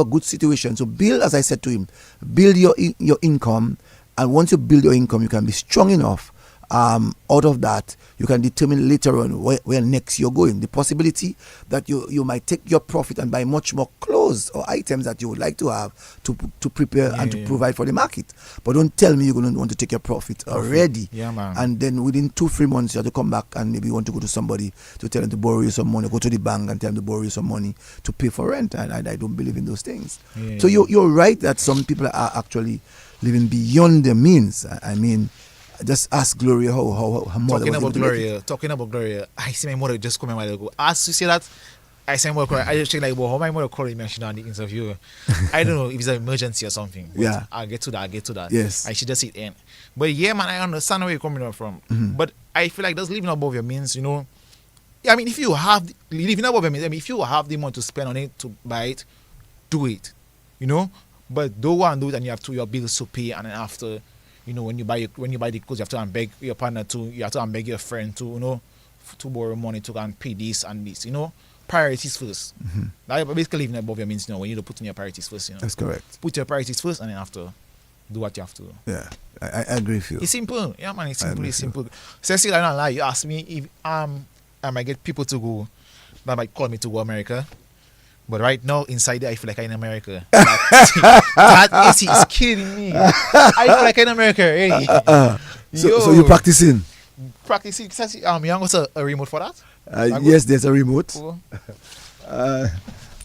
A: good situation. So build, as I said to him, build your income, and once you build your income, you can be strong enough. Out of that, you can determine later on where next you're going. The possibility that you might take your profit and buy much more clothes or items that you would like to have to prepare and to provide for the market. But don't tell me you're going to want to take your profit already.
F: Yeah, man.
A: And then within 2-3 months, you have to come back and maybe you want to go to somebody to tell them to borrow you some money. Go to the bank and tell them to borrow you some money to pay for rent. And I don't believe in those things.
F: Yeah.
A: So you're right that some people are actually living beyond their means. I mean, just ask Gloria how her mother
F: Talking about Gloria, I see my mother just come a while ago. As you say that, I say my mother, I just check like, well, how my mother called me on the interview. I don't know if it's an emergency or something.
A: Yeah.
F: I'll get to that.
A: Yes.
F: I should just sit in. But yeah, man, I understand where you're coming up from.
A: Mm-hmm.
F: But I feel like just living above your means, I mean, if you have living above your means, if you have the money to spend on it, to buy it, do it. But don't go and do it and you have your bills to pay, and then after, when you buy the clothes, you have to beg your partner to, you have to beg your friend to, to borrow money to go and pay this and this. Priorities first.
A: Mm-hmm.
F: That's basically living above your means. When you don't put in your priorities first.
A: That's correct.
F: Put your priorities first, and then after, do what you have to do.
A: Yeah, I agree with you.
F: It's simple. Yeah, man. It's simple. Cecil, I don't lie. You ask me if I might get people to go that might call me to go America. But right now, inside there, I feel like I'm in America. That AC is killing me. I feel like I'm in America, really.
A: So you're practicing?
F: Practicing. You want a remote for that?
A: Yes, there's a remote.
F: Cool.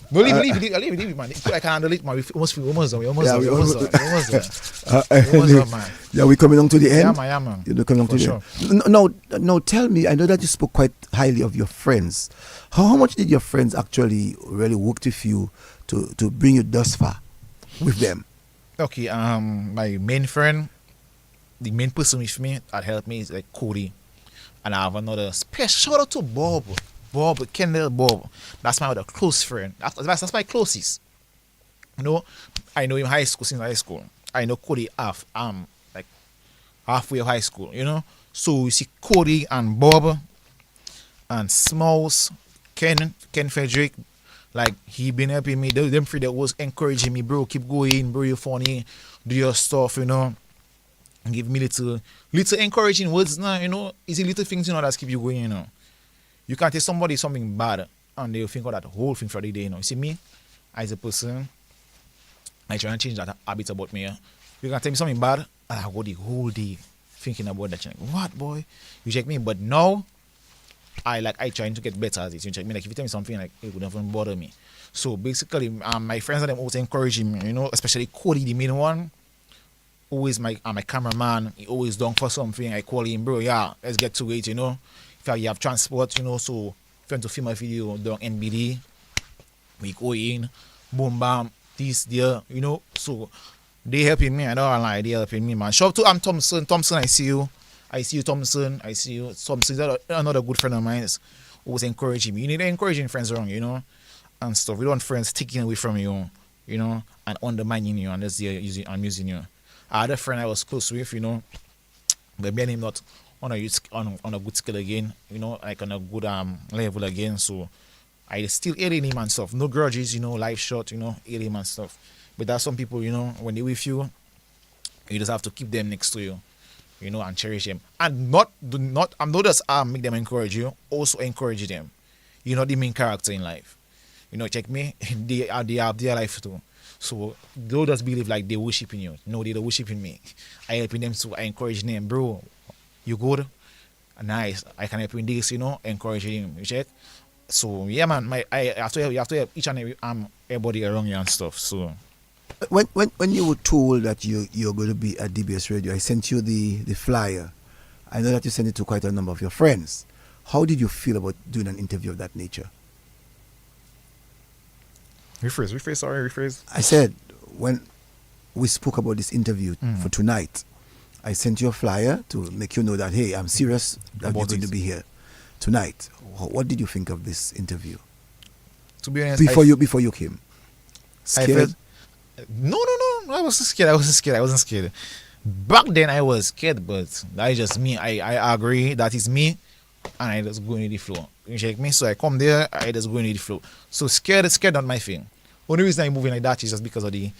F: No, leave it, man. I can handle it, man. We're almost done, man.
A: Yeah, we're coming on to the end.
F: Yeah, man.
A: You're coming on to the end. No, tell me, I know that you spoke quite highly of your friends. How much did your friends actually really work with you to bring you thus far with them?
F: Okay, my main friend, the main person with me that helped me is like Cody. And I have another special shout out to Bob, Kendall Bob. That's my other close friend. That's my closest. I know him since high school. I know Cody like halfway of high school, So you see Cody and Bob and Smalls, Ken Frederick, like he been helping me. Them three that was encouraging me, bro, keep going, bro, you're funny, do your stuff, and give me little encouraging words now, it's the little things, that keep you going, You can't tell somebody something bad and they'll think of that whole thing for the day, You see me, as a person, I try and change that habit about me. You can tell me something bad and I go the whole day thinking about that. You're like, what, boy? You check me, but now I trying to get better at it. You check me, like if you tell me something, like it would never bother me. So basically, my friends and them always encouraging me, especially Cody, the main one. always my cameraman. He always down for something. I call him, bro. Yeah, let's get to it. You know, if you have transport, you know, so if you want to film a video down NBD, we go in, boom, bam, this there, you know. So they helping me. I don't lie, they helping me, man. Shout out to Thompson. Thompson, I see you. Thompson. I see you. Thompson, another good friend of mine. Is always encouraging me. You need encouraging friends around, you know, and stuff. We don't want friends taking away from you, you know, and undermining you and just using you. I had a friend I was close with, you know, but me and him not on a good skill again, you know, like on a good level again. So I still alien him and stuff. No grudges, you know, life short, you know, alien him and stuff. But there's some people, you know, when they with you, you just have to keep them next to you, you know, and cherish them. And I'm not just make them encourage you, also encourage them. You're not the main character in life. You know, check me, they have their life too. So don't just believe like they worshiping you. No, they don't worshiping me. I helping them, so I encourage them, bro. You good? Nice. I can help you in this, you know, encouraging him. You check? So yeah, man, you have to help each and everybody around you and stuff. So
A: when you were told that you're going to be at DBS Radio, I sent you the flyer. I know that you sent it to quite a number of your friends. How did you feel about doing an interview of that nature? Rephrase. I said when we spoke about this interview for tonight, I sent you a flyer to make you know that, hey, I'm serious that you're going to be here tonight. What did you think of this interview?
F: To be honest,
A: before you came, scared?
F: No. I wasn't scared. Back then I was scared, but that is just me. I agree that is me, and I just go in the flow. You check me, so I come there, I just go in the flow. So scared not my thing. Only reason I'm moving like that is just because of the, you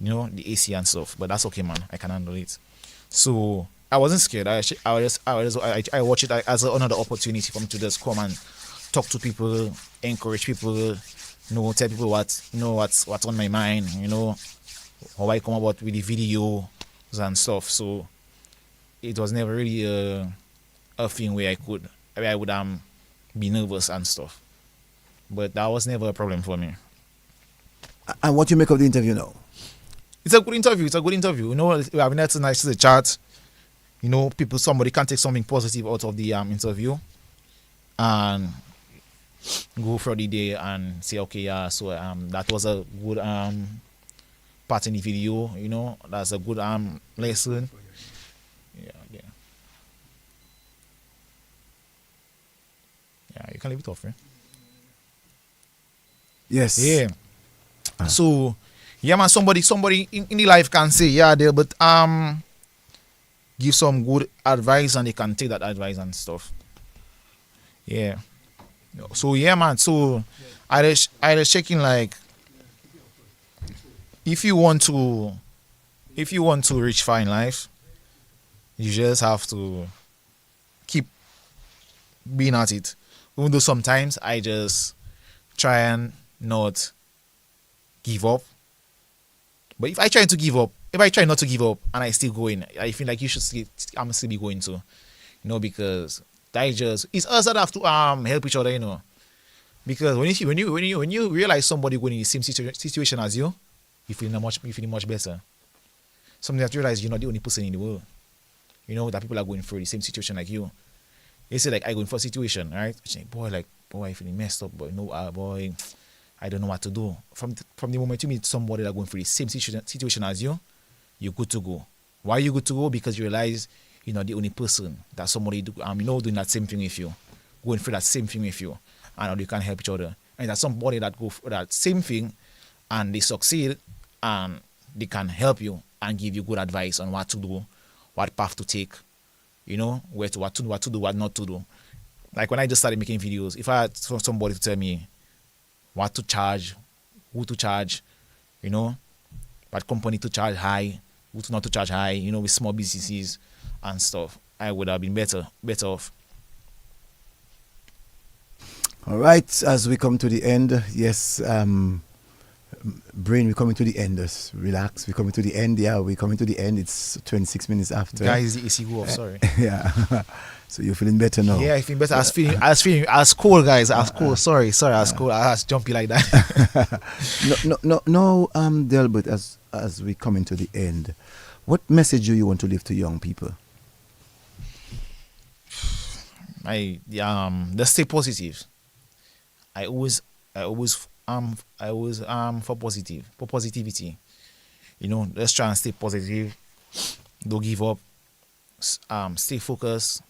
F: know, the AC and stuff. But that's okay, man. I can handle it. So I wasn't scared. I watch it as another opportunity for me to just come and talk to people, encourage people, you know, tell people what's on my mind, you know, how I come about with the videos and stuff. So it was never really a thing where I would be nervous and stuff. But that was never a problem for me.
A: And what you make of the interview now?
F: It's a good interview. You know, we have a nice chat. You know, somebody can take something positive out of the interview and go for the day and say, okay, yeah, so that was a good part in the video. You know, that's a good lesson. Yeah, you can leave it off, right?
A: Yes.
F: Yeah. So, yeah, man, somebody in the life can say, yeah, but give some good advice and they can take that advice and stuff. Yeah. So, yeah, man, so I was checking, like, if you want to reach far in life, you just have to keep being at it. Even though sometimes I just try and not give up. But if I try not to give up and I still go in, I feel like I'm still be going to, you know, because it's us that have to help each other, you know. Because when you realize somebody going in the same situation as you feel much better. Something that you realize you're not the only person in the world. You know that people are going through the same situation like you. They say like I going for a situation, right? Boy, I feeling messed up, but no, boy, I don't know what to do. From the moment you meet somebody that going through the same situation as you, you're good to go. Why are you good to go? Because you realize you're not the only person that somebody doing that same thing with you, going through that same thing with you, and you can help each other. And there's somebody that go through that same thing, and they succeed, and they can help you and give you good advice on what to do, what path to take, you know, what to do, what not to do. Like when I just started making videos, if I had somebody to tell me what to charge, who to charge, you know, what company to charge high, who to not to charge high, you know, with small businesses and stuff, I would have been better off.
A: All right, as we come to the end, yes, Brain, we're coming to the end. Just relax. We're coming to the end. Yeah, we're coming to the end. It's 26 minutes after.
F: Guys, the AC go off. Sorry.
A: Yeah. So you're feeling better now.
F: Yeah, I feel better. I was feeling cold, guys. I was cold. Sorry. I was cold. I was jumpy like that.
A: No, Delbert, as we come into the end, What message do you want to leave to young people?
F: Just stay positive. I always for positivity. Let's try and stay positive. Don't give up. Stay focused.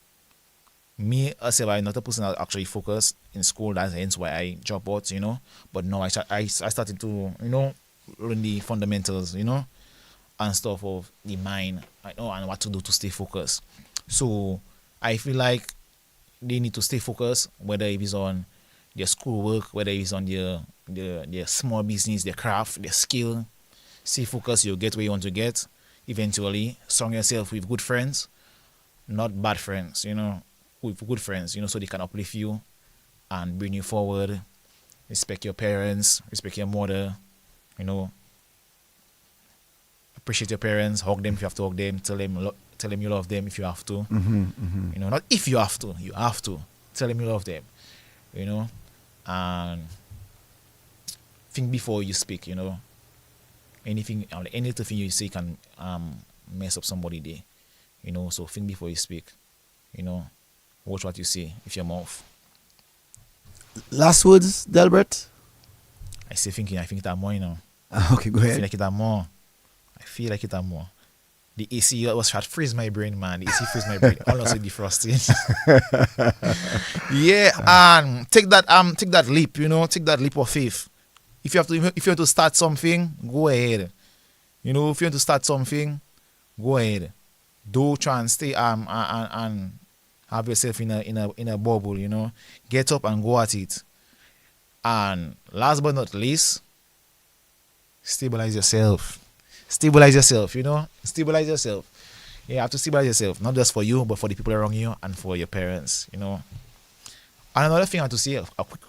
F: Me, I'm not a person that actually focus in school. That's hence why I drop out, But now I started to, learn the fundamentals, and stuff of the mind, and what to do to stay focused. So I feel like they need to stay focused, whether it is on their schoolwork, whether it is on their small business, their craft, their skill. Stay focused, you'll get where you want to get. Eventually, surround yourself with good friends, not bad friends, with good friends, so they can uplift you and bring you forward. Respect your parents, respect your mother, appreciate your parents, hug them if you have to hug them, tell them you love them if you have to. Not if you have to tell them you love them, and think before you speak. Any little thing you say can mess up somebody there, so think before you speak. Watch what you say with your mouth.
A: Last words, Delbert?
F: I think it more,
A: Okay, go ahead.
F: I feel like it more. The AC was trying to freeze my brain, man. The AC freeze my brain. Almost with defrosting. Yeah, and take that leap, take that leap of faith. If you have to start something, go ahead. If you want to start something, go ahead. Don't try and stay and have yourself in a bubble, Get up and go at it. And last but not least, stabilize yourself. Stabilize yourself. You have to stabilize yourself, not just for you, but for the people around you and for your parents, And another thing I have to say, a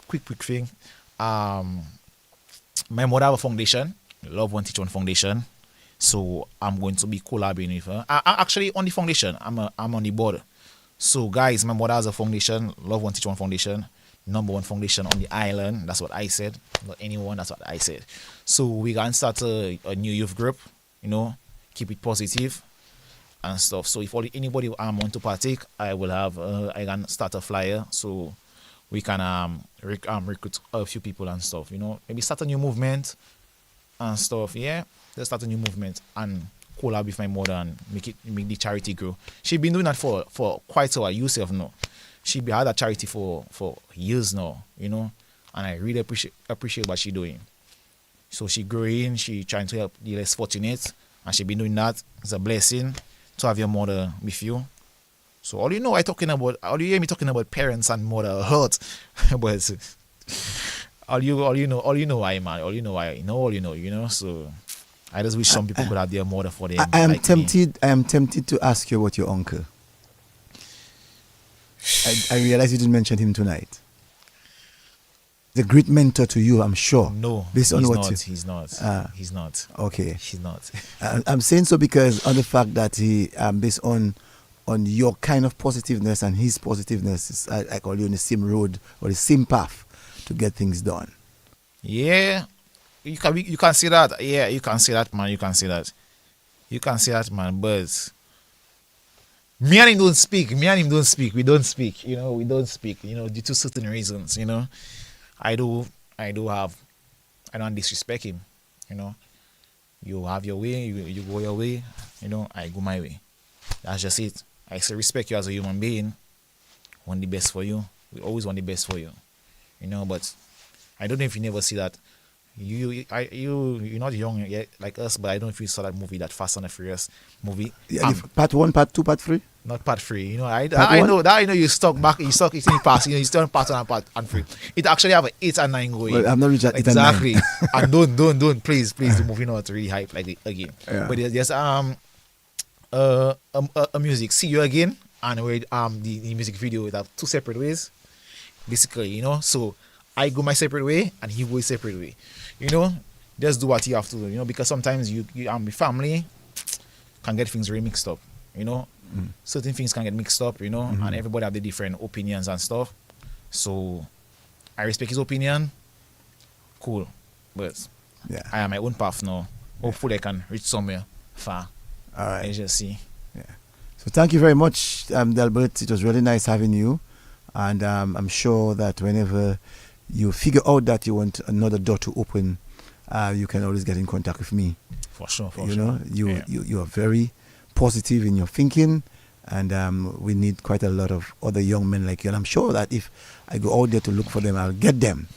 F: quick thing. My mother have a foundation, Love One Teach One Foundation. So I'm going to be collaborating with her. I actually on the foundation. I'm on the board. So guys, my mother has a foundation, Love One Teach One Foundation, #1 foundation on the island. That's what I said. Not anyone, that's what I said. So we can start a new youth group, keep it positive and stuff. So if anybody want to partake, I can start a flyer so we can recruit a few people and stuff, Maybe start a new movement and stuff, yeah. Let's start a new movement and collab with my mother and make the charity grow. She's been doing that for quite a while. You yourself know. She had a charity for years now, and I really appreciate what she's doing. So she growing, she trying to help the less fortunate, and she been doing that. It's a blessing to have your mother with you. So all you hear me talking about parents and mother hurt, but all you know why, man. All you know. So I just wish some people could have their mother for them.
A: I am tempted to ask you about your uncle. I realize you didn't mention him tonight. The great mentor to you, I'm sure.
F: No,
A: he's
F: not. He's not.
A: Okay.
F: He's not.
A: I'm saying so because on the fact that he, based on your kind of positiveness and his positiveness, I call you on the same road or the same path to get things done.
F: Yeah, you can see that. Yeah, you can see that, man. You can see that, man. But me and him don't speak. We don't speak. We don't speak. Due to certain reasons. I don't disrespect him. You have your way. You go your way. I go my way. That's just it. I say respect you as a human being. Want the best for you. We always want the best for you. But I don't know if you never see that. You're not young yet like us, but I don't know if you saw that movie, that Fast and the Furious movie.
A: Yeah, part 1, part 2, part 3?
F: Not part 3. I know you stuck it in the past. You still on part 1 and part 3. It actually have an 8 and 9 going.
A: Well, I'm not reached at 8
F: exactly.
A: and 9.
F: And don't please the movie not really hype like it again.
A: Yeah.
F: But there's a music, See You Again, and where the music video with 2 separate ways. Basically, so I go my separate way and he go his separate way. Just do what you have to do, because sometimes you with family can get things really mixed up, Certain things can get mixed up, and everybody have the different opinions and stuff. So I respect his opinion. Cool. But
A: yeah,
F: I am my own path now. Hopefully I can reach somewhere far.
A: All right.
F: Agency.
A: So thank you very much, Delbert. It was really nice having you. And I'm sure that whenever you figure out that you want another door to open, you can always get in contact with me.
F: For sure.
A: You know, you are very positive in your thinking, and we need quite a lot of other young men like you. And I'm sure that if I go out there to look for them, I'll get them,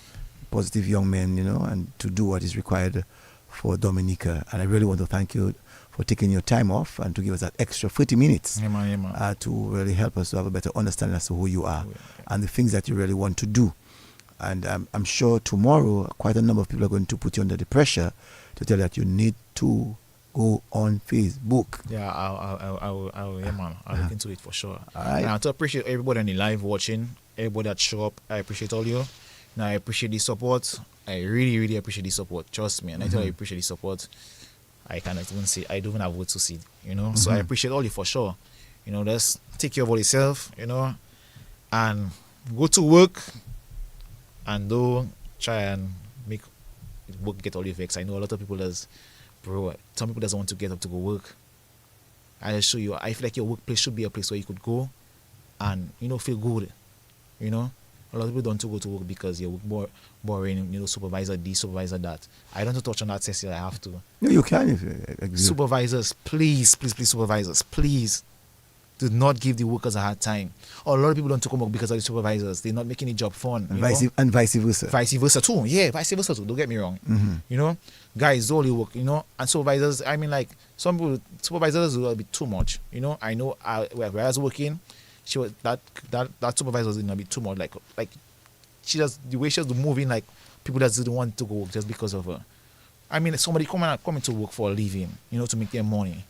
A: positive young men, you know, and to do what is required for Dominica. And I really want to thank you for taking your time off and to give us that extra 30 minutes to really help us to have a better understanding as to who you are and the things that you really want to do. And I'm sure tomorrow quite a number of people are going to put you under the pressure to tell you that you need to go on Facebook.
F: Yeah, I'll look into it for sure.
A: All right.
F: And I to appreciate everybody on the live watching, everybody that show up. I appreciate all you. Now I appreciate the support. I really, really appreciate the support. Trust me, and I tell you, I appreciate the support. I cannot even say, I don't even have words to say, you know. So I appreciate all you for sure. You know, just take care of all yourself, you know, and go to work and don't try and make work get all your vex. I know a lot of people some people doesn't want to get up to go work. I assure you, I feel like your workplace should be a place where you could go and, you know, feel good, you know. A lot of people don't want to go to work because your work boring, you know, supervisor this, supervisor that. I don't want to touch on that, Cecil, I have to.
A: No, you can if you agree.
F: Supervisors, please, supervisors, please do not give the workers a hard time. Or a lot of people don't come work because of the supervisors. They're not making the job fun.
A: And vice versa.
F: Vice versa too. Yeah, vice versa too. Don't get me wrong. You know, guys, all you work, you know, and supervisors, I mean, like, some people, supervisors will be too much. You know, I know where I was working, she was that supervisor was a bit too much. Like she just, the way she was moving, like people that didn't want to go work just because of her. I mean, somebody coming to work for a living, you know, to make their money.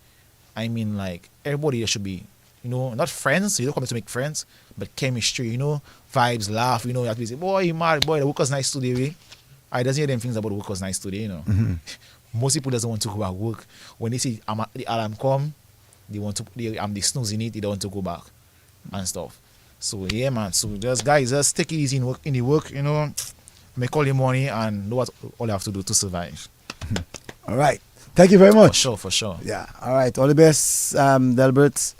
F: I mean, like, everybody there should be, you know, not friends. You don't come to make friends, but chemistry, you know, vibes, laugh. You know, you have to say, boy, you mad, boy, the workers nice today. I doesn't hear them things about the workers nice today, you know. Most people doesn't want to go back work. When they see the alarm come, they snoozing it, they don't want to go back and stuff. So yeah, man. So just guys, just take it easy in the work, you know, make all your money and know what all you have to do to survive.
A: All right. Thank you very much.
F: For sure.
A: Yeah. All right. All the best, Delbert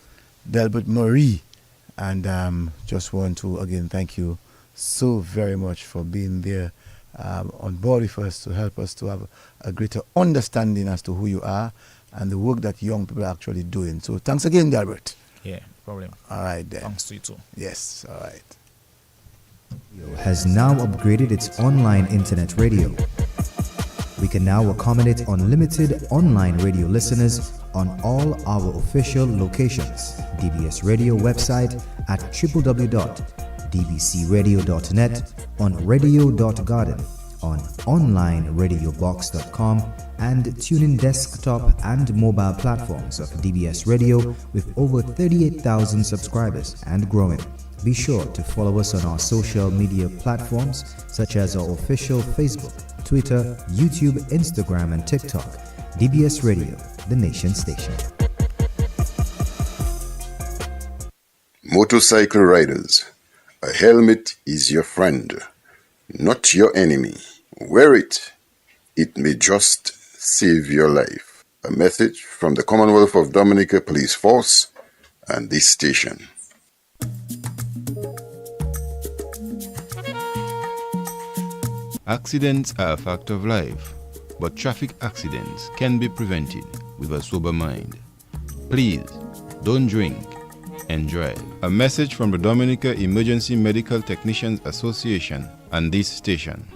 A: Marie. And just want to again thank you so very much for being there on board with us to help us to have a greater understanding as to who you are and the work that young people are actually doing. So thanks again, Delbert.
F: Yeah, no problem.
A: All right then.
F: Thanks to you too.
A: Yes. All right.
J: Has now upgraded its online internet radio. We can now accommodate unlimited online radio listeners on all our official locations. DBS Radio website at www.dbcradio.net, on radio.garden, on onlineradiobox.com, and TuneIn desktop and mobile platforms of DBS Radio with over 38,000 subscribers and growing. Be sure to follow us on our social media platforms such as our official Facebook, Twitter, YouTube, Instagram, and TikTok. DBS Radio, the nation station.
K: Motorcycle riders, a helmet is your friend, not your enemy. Wear it. It may just save your life. A message from the Commonwealth of Dominica Police Force and this station.
L: Accidents are a fact of life, but traffic accidents can be prevented with a sober mind. Please, don't drink and drive. A message from the Dominica Emergency Medical Technicians Association and this station.